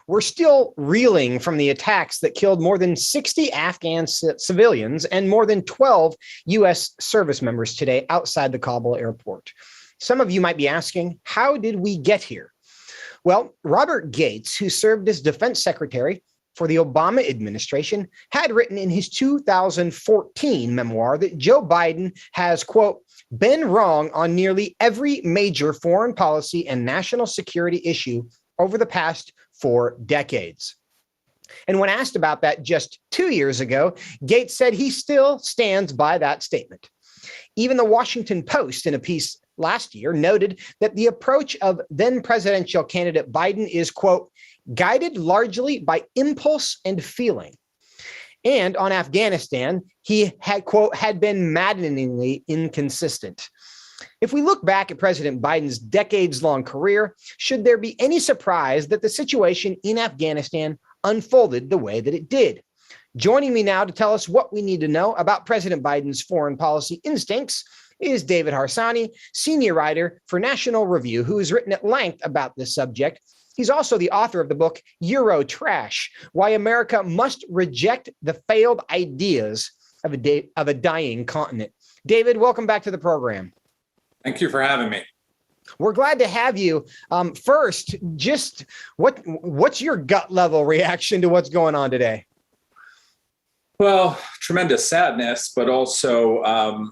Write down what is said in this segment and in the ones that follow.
we're still reeling from the attacks that killed more than 60 Afghan civilians and more than 12 U.S. service members today outside the Kabul airport. Some of you might be asking, how did we get here? Well, Robert Gates, who served as defense secretary for the Obama administration, had written in his 2014 memoir that Joe Biden has, quote, been wrong on nearly every major foreign policy and national security issue over the past 4 decades. And when asked about that just 2 years ago, Gates said he still stands by that statement. Even the Washington Post, in a piece last year, noted that the approach of then presidential candidate Biden is, quote, guided largely by impulse and feeling. And on Afghanistan, he had, quote, had been maddeningly inconsistent. If we look back at President Biden's decades-long career, should there be any surprise that the situation in Afghanistan unfolded the way that it did? Joining me now to tell us what we need to know about President Biden's foreign policy instincts is David Harsanyi, senior writer for National Review, who has written at length about this subject. He's also the author of the book Eurotrash, Why America Must Reject the Failed Ideas of a Dying Continent. David, welcome back to the program. Thank you for having me. We're glad to have you. First, just what's your gut level reaction to what's going on today? Well, tremendous sadness, but also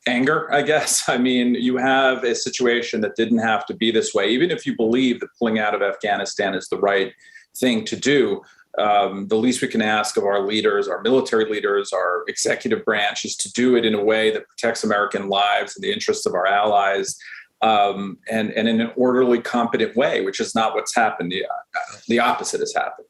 anger, I guess. I mean, you have a situation that didn't have to be this way. Even if you believe that pulling out of Afghanistan is the right thing to do, the least we can ask of our leaders, our military leaders, our executive branch is to do it in a way that protects American lives and the interests of our allies, and in an orderly, competent way, which is not what's happened. The opposite has happened.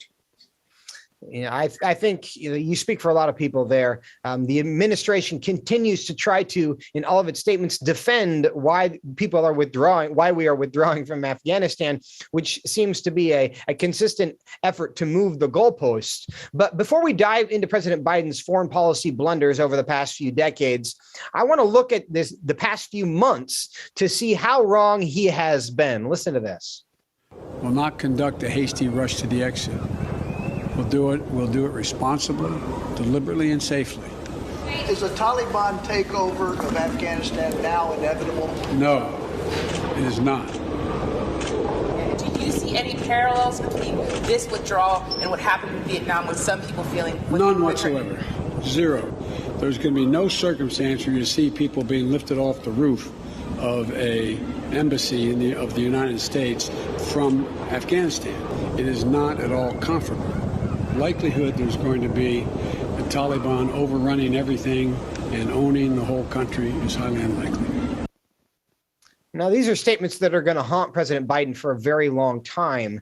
You know, I think you speak for a lot of people there. The administration continues to try to, in all of its statements, defend why people are withdrawing, why we are withdrawing from Afghanistan, which seems to be a consistent effort to move the goalposts. But before we dive into President Biden's foreign policy blunders over the past few decades, I want to look at the past few months to see how wrong he has been. Listen to this. Will not conduct a hasty rush to the exit. We'll do it responsibly, deliberately, and safely. Is a Taliban takeover of Afghanistan now inevitable? No, it is not. Do you see any parallels between this withdrawal and what happened in Vietnam, with some people feeling? None whatsoever. Zero. There's going to be no circumstance where you see people being lifted off the roof of an embassy of the United States from Afghanistan. It is not at all comfortable. Likelihood there's going to be the Taliban overrunning everything and owning the whole country is highly unlikely. Now, these are statements that are going to haunt President Biden for a very long time.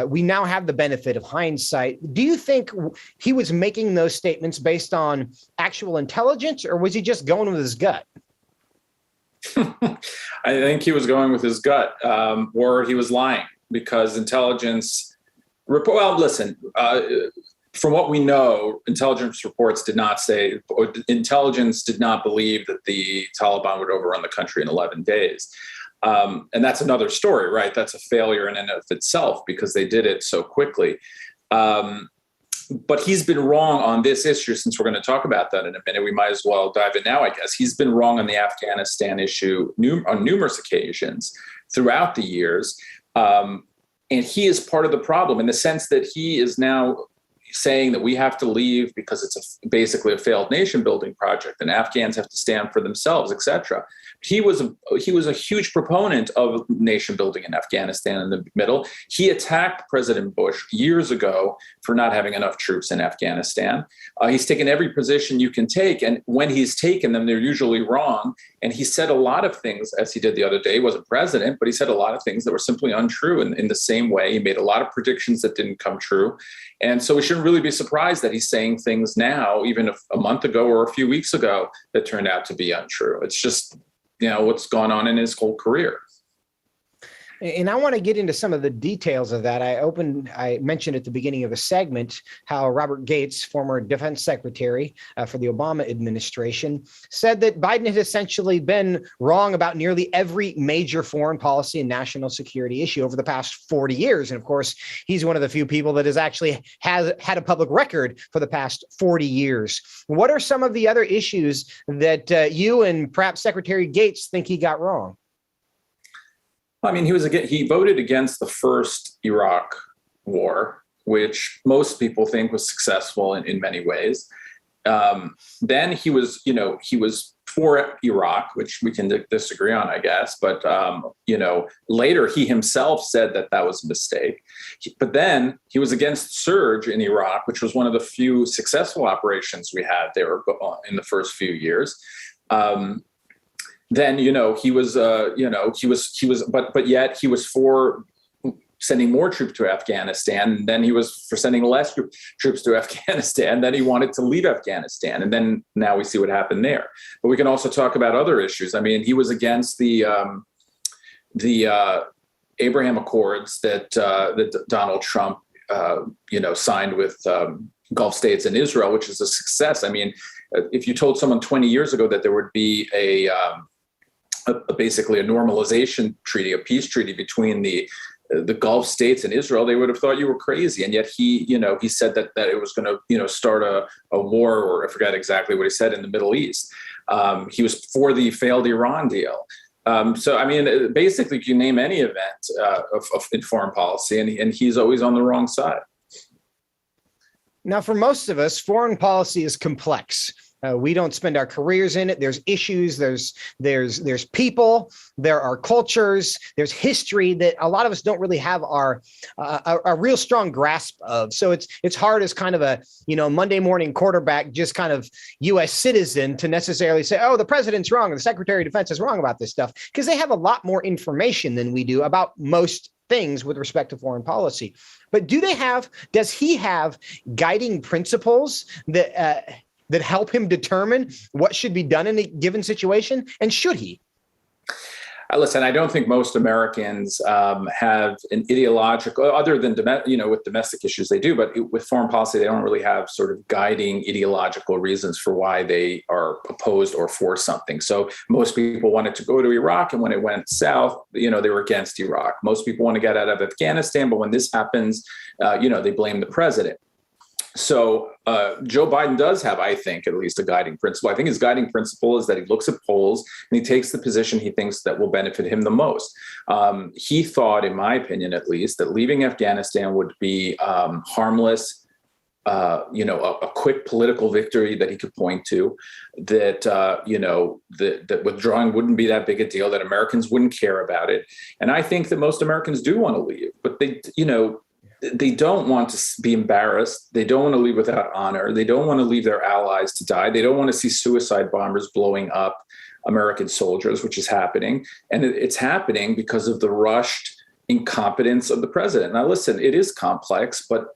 We now have the benefit of hindsight. Do you think he was making those statements based on actual intelligence, or was he just going with his gut? I think he was going with his gut, or he was lying, because intelligence. Well, listen, from what we know, intelligence reports did not say, or intelligence did not believe that the Taliban would overrun the country in 11 days. And that's another story, right? That's a failure in and of itself because they did it so quickly. But he's been wrong on this issue. Since we're going to talk about that in a minute, we might as well dive in now, I guess. He's been wrong on the Afghanistan issue on numerous occasions throughout the years. And he is part of the problem in the sense that he is now saying that we have to leave because it's basically a failed nation building project and Afghans have to stand for themselves, et cetera. He was a huge proponent of nation building in Afghanistan in the middle. He attacked President Bush years ago for not having enough troops in Afghanistan. He's taken every position you can take, and when he's taken them, they're usually wrong. And he said a lot of things, as he did the other day. He wasn't president, but he said a lot of things that were simply untrue in the same way. He made a lot of predictions that didn't come true. And so we shouldn't really be surprised that he's saying things now, even a month ago or a few weeks ago, that turned out to be untrue. It's just, what's gone on in his whole career. And I want to get into some of the details of that. I mentioned at the beginning of the segment how Robert Gates, former defense secretary for the Obama administration, said that Biden had essentially been wrong about nearly every major foreign policy and national security issue over the past 40 years. And of course, he's one of the few people that has had a public record for the past 40 years. What are some of the other issues that you and perhaps Secretary Gates think he got wrong? I mean, he voted against the first Iraq war, which most people think was successful in many ways. Then he was for Iraq, which we can disagree on, I guess. But later he himself said that was a mistake. But then he was against the surge in Iraq, which was one of the few successful operations we had there in the first few years. Then he was but yet he was for sending more troops to Afghanistan. And then he was for sending less troops to Afghanistan. Then he wanted to leave Afghanistan, and then now we see what happened there. But we can also talk about other issues. I mean, he was against the Abraham Accords that Donald Trump signed with Gulf states and Israel, which is a success. I mean, if you told someone 20 years ago that there would be basically a normalization treaty, a peace treaty between the Gulf states and Israel, they would have thought you were crazy. And yet he said that it was going to, start a war, or I forgot exactly what he said, in the Middle East. He was for the failed Iran deal. So, I mean, basically, you can name any event in foreign policy, and he's always on the wrong side. Now, for most of us, foreign policy is complex. We don't spend our careers in it. There's issues, there's people, there are cultures, there's history that a lot of us don't really have a real strong grasp of. So it's hard as kind of a Monday morning quarterback, just kind of U.S. citizen, to necessarily say, oh, the president's wrong or the Secretary of Defense is wrong about this stuff, because they have a lot more information than we do about most things with respect to foreign policy. But does he have guiding principles that help him determine what should be done in a given situation? And should he? Listen, I don't think most Americans have an ideological, other than with domestic issues they do, but with foreign policy, they don't really have sort of guiding ideological reasons for why they are opposed or for something. So most people wanted to go to Iraq, and when it went south, they were against Iraq. Most people want to get out of Afghanistan, but when this happens, they blame the president. So Joe Biden does have, I think, at least a guiding principle. I think his guiding principle is that he looks at polls and he takes the position he thinks that will benefit him the most. He thought, in my opinion at least, that leaving Afghanistan would be harmless, a quick political victory that he could point to, that that withdrawing wouldn't be that big a deal, that Americans wouldn't care about it. And I think that most Americans do want to leave, but they don't want to be embarrassed. They don't want to leave without honor. They don't want to leave their allies to die. They don't want to see suicide bombers blowing up American soldiers, which is happening. And it's happening because of the rushed incompetence of the president. Now, listen, it is complex, but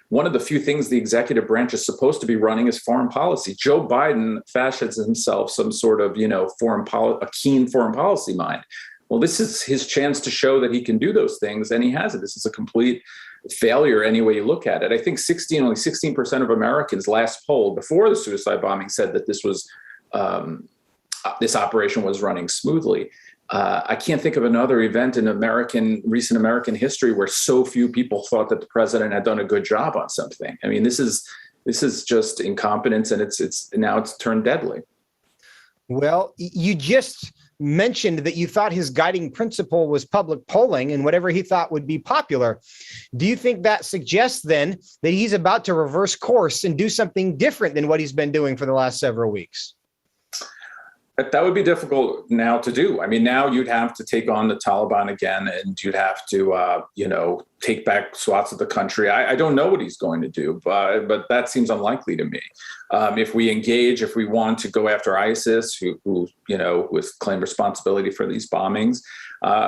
one of the few things the executive branch is supposed to be running is foreign policy. Joe Biden fashions himself some sort of, a keen foreign policy mind. Well, this is his chance to show that he can do those things, and he has it. This is a complete failure any way you look at it. I think only 16% of Americans last poll before the suicide bombing said that this operation was running smoothly. I can't think of another event in recent American history where so few people thought that the president had done a good job on something. I mean, this is just incompetence, and it's turned deadly. Well, you just mentioned that you thought his guiding principle was public polling and whatever he thought would be popular. Do you think that suggests then that he's about to reverse course and do something different than what he's been doing for the last several weeks? That would be difficult now to do. I mean, now you'd have to take on the Taliban again, and you'd have to, take back swaths of the country. I don't know what he's going to do, but that seems unlikely to me. If we want to go after ISIS, who claim responsibility for these bombings,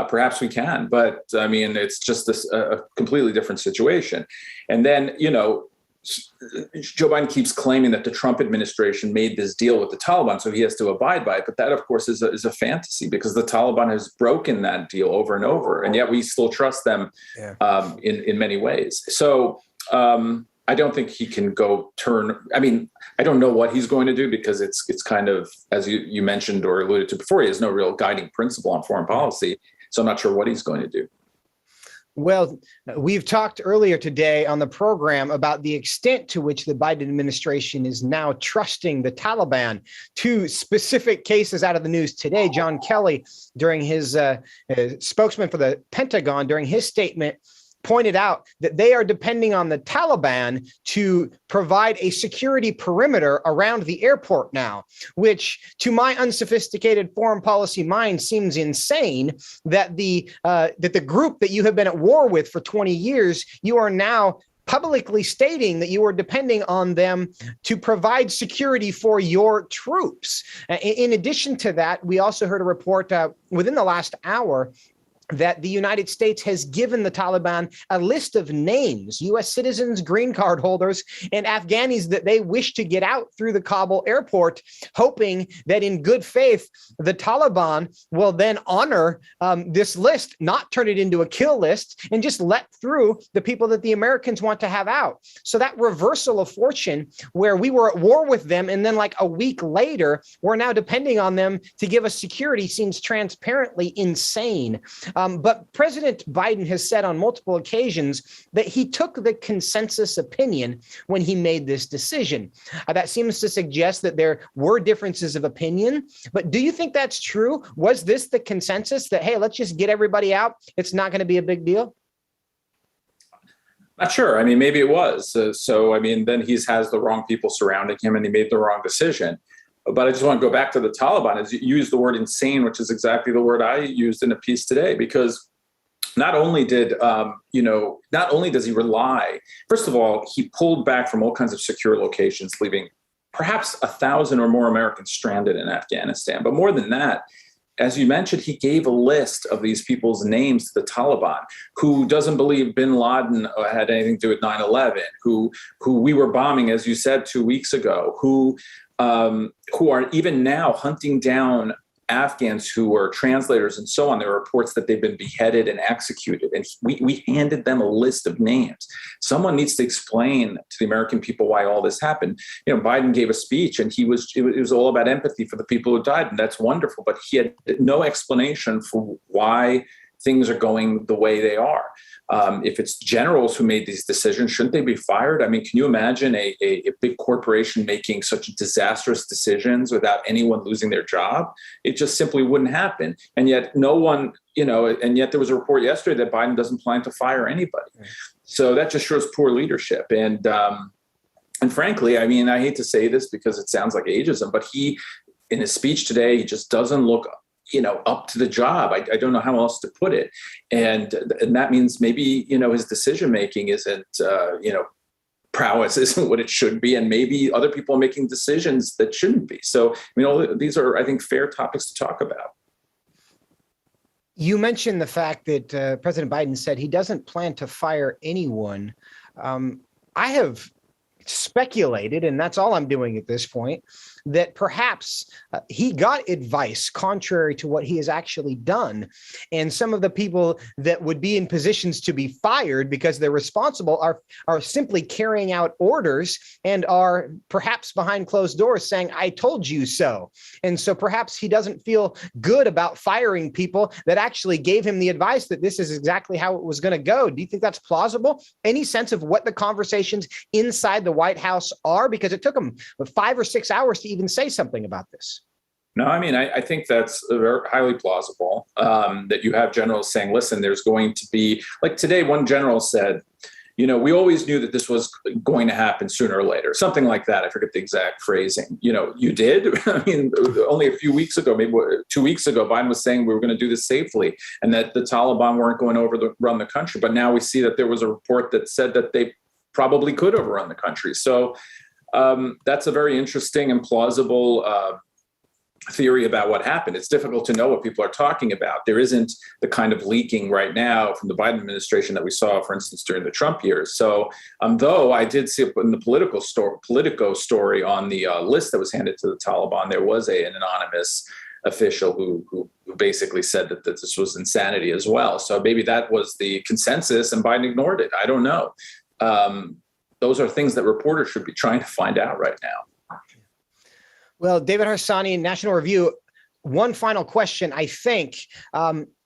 perhaps we can. But I mean, it's just a completely different situation. And then, Joe Biden keeps claiming that the Trump administration made this deal with the Taliban, so he has to abide by it. But that, of course, is a fantasy, because the Taliban has broken that deal over and over, and yet we still trust them in many ways. So I don't think he can go turn. I mean, I don't know what he's going to do, because it's kind of, as you mentioned or alluded to before, he has no real guiding principle on foreign policy. So I'm not sure what he's going to do. Well, we've talked earlier today on the program about the extent to which the Biden administration is now trusting the Taliban. Two specific cases out of the news today. John Kelly, during his spokesman for the Pentagon, during his statement, pointed out that they are depending on the Taliban to provide a security perimeter around the airport now, which to my unsophisticated foreign policy mind seems insane, that the group that you have been at war with for 20 years, you are now publicly stating that you are depending on them to provide security for your troops. In addition to that, we also heard a report within the last hour that the United States has given the Taliban a list of names, U.S. citizens, green card holders, and Afghanis that they wish to get out through the Kabul airport, hoping that in good faith, the Taliban will then honor this list, not turn it into a kill list, and just let through the people that the Americans want to have out. So that reversal of fortune, where we were at war with them, and then like a week later, we're now depending on them to give us security, seems transparently insane. But President Biden has said on multiple occasions that he took the consensus opinion when he made this decision. That seems to suggest that there were differences of opinion. But do you think that's true? Was this the consensus that, hey, let's just get everybody out? It's not going to be a big deal? Not sure. I mean, maybe it was. So, I mean, then he has the wrong people surrounding him, and he made the wrong decision. But I just want to go back to the Taliban. As you use the word insane, which is exactly the word I used in a piece today, because not only does he rely, first of all, he pulled back from all kinds of secure locations, leaving perhaps 1,000 or more Americans stranded in Afghanistan. But more than that, as you mentioned, he gave a list of these people's names to the Taliban, who doesn't believe bin Laden had anything to do with 9/11, who we were bombing, as you said, 2 weeks ago, who are even now hunting down Afghans who are translators and so on. There are reports that they've been beheaded and executed. And we handed them a list of names. Someone needs to explain to the American people why all this happened. You know, Biden gave a speech, and it was all about empathy for the people who died. And that's wonderful. But he had no explanation for why things are going the way they are. If it's generals who made these decisions, shouldn't they be fired? I mean, can you imagine a big corporation making such disastrous decisions without anyone losing their job? It just simply wouldn't happen. And yet no one, and yet there was a report yesterday that Biden doesn't plan to fire anybody. Right. So that just shows poor leadership. And frankly, I mean, I hate to say this because it sounds like ageism, but in his speech today, he just doesn't look up to the job. I don't know how else to put it. And that means maybe, his decision-making isn't, prowess isn't what it should be. And maybe other people are making decisions that shouldn't be. So, these are, I think, fair topics to talk about. You mentioned the fact that President Biden said he doesn't plan to fire anyone. I have speculated, and that's all I'm doing at this point, that perhaps he got advice contrary to what he has actually done. And some of the people that would be in positions to be fired because they're responsible are simply carrying out orders and are perhaps behind closed doors saying, I told you so. And so perhaps he doesn't feel good about firing people that actually gave him the advice that this is exactly how it was going to go. Do you think that's plausible? Any sense of what the conversations inside the White House are? Because it took him 5 or 6 hours to even say something about this. No, I mean, I think that's very highly plausible, that you have generals saying, listen, there's going to be, like today, one general said, we always knew that this was going to happen sooner or later, something like that. I forget the exact phrasing. You did? I mean, only a few weeks ago, maybe 2 weeks ago, Biden was saying we were going to do this safely and that the Taliban weren't going to run the country. But now we see that there was a report that said that they probably could overrun the country. So that's a very interesting and plausible theory about what happened. It's difficult to know what people are talking about. There isn't the kind of leaking right now from the Biden administration that we saw, for instance, during the Trump years. So though I did see in the Politico story on the list that was handed to the Taliban, there was an anonymous official who basically said that this was insanity as well. So maybe that was the consensus and Biden ignored it. I don't know. Those are things that reporters should be trying to find out right now. Well, David Harsanyi, National Review, one final question, I think.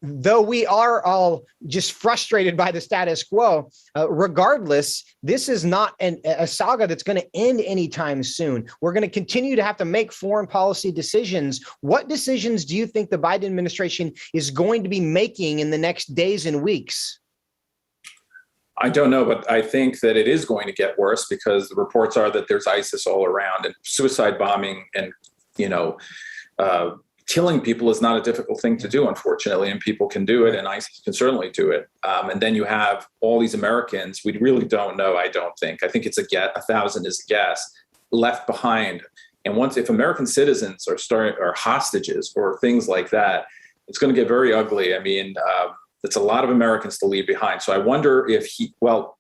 Though we are all just frustrated by the status quo, regardless, this is not a saga that's going to end anytime soon. We're going to continue to have to make foreign policy decisions. What decisions do you think the Biden administration is going to be making in the next days and weeks? I don't know, but I think that it is going to get worse because the reports are that there's ISIS all around, and suicide bombing and, killing people is not a difficult thing to do, unfortunately, and people can do it, and ISIS can certainly do it. And then you have all these Americans, we really don't know, I don't think. I think it's 1,000 is a guess, left behind. And if American citizens are hostages or things like that, it's going to get very ugly. I mean, it's a lot of Americans to leave behind. So I wonder if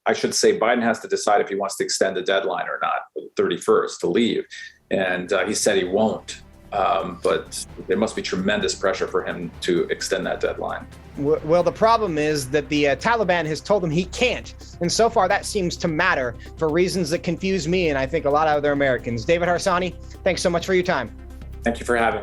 I should say Biden has to decide if he wants to extend the deadline or not, the 31st to leave. And he said he won't. But there must be tremendous pressure for him to extend that deadline. Well, the problem is that the Taliban has told him he can't. And so far, that seems to matter for reasons that confuse me and I think a lot of other Americans. David Harsanyi, thanks so much for your time. Thank you for having me.